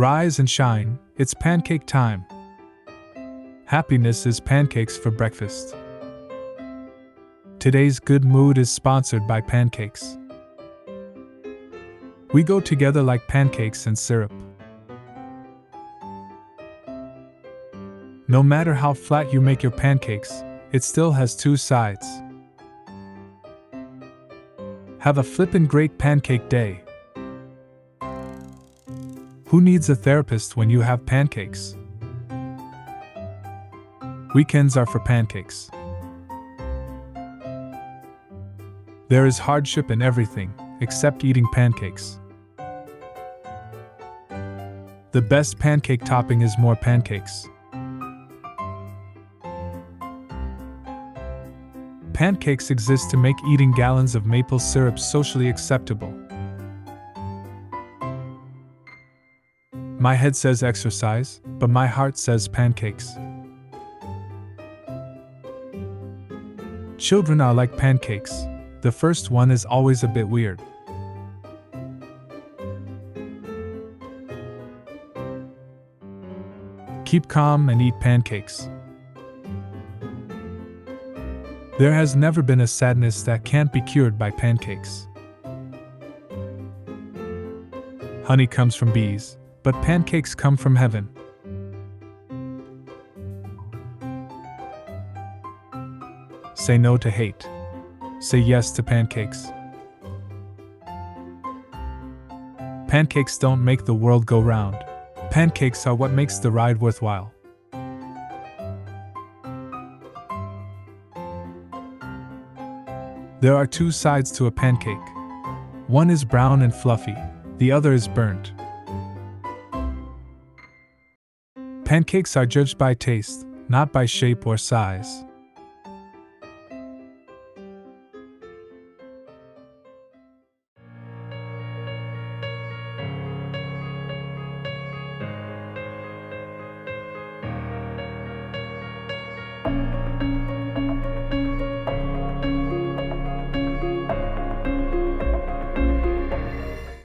Rise and shine, it's pancake time. Happiness is pancakes for breakfast. Today's good mood is sponsored by pancakes. We go together like pancakes and syrup. No matter how flat you make your pancakes, it still has two sides. Have a flippin' great pancake day. Who needs a therapist when you have pancakes? Weekends are for pancakes. There is hardship in everything, except eating pancakes. The best pancake topping is more pancakes. Pancakes exist to make eating gallons of maple syrup socially acceptable. My head says exercise, but my heart says pancakes. Children are like pancakes. The first one is always a bit weird. Keep calm and eat pancakes. There has never been a sadness that can't be cured by pancakes. Honey comes from bees, but pancakes come from heaven. Say no to hate. Say yes to pancakes. Pancakes don't make the world go round. Pancakes are what makes the ride worthwhile. There are two sides to a pancake. One is brown and fluffy, the other is burnt. Pancakes are judged by taste, not by shape or size.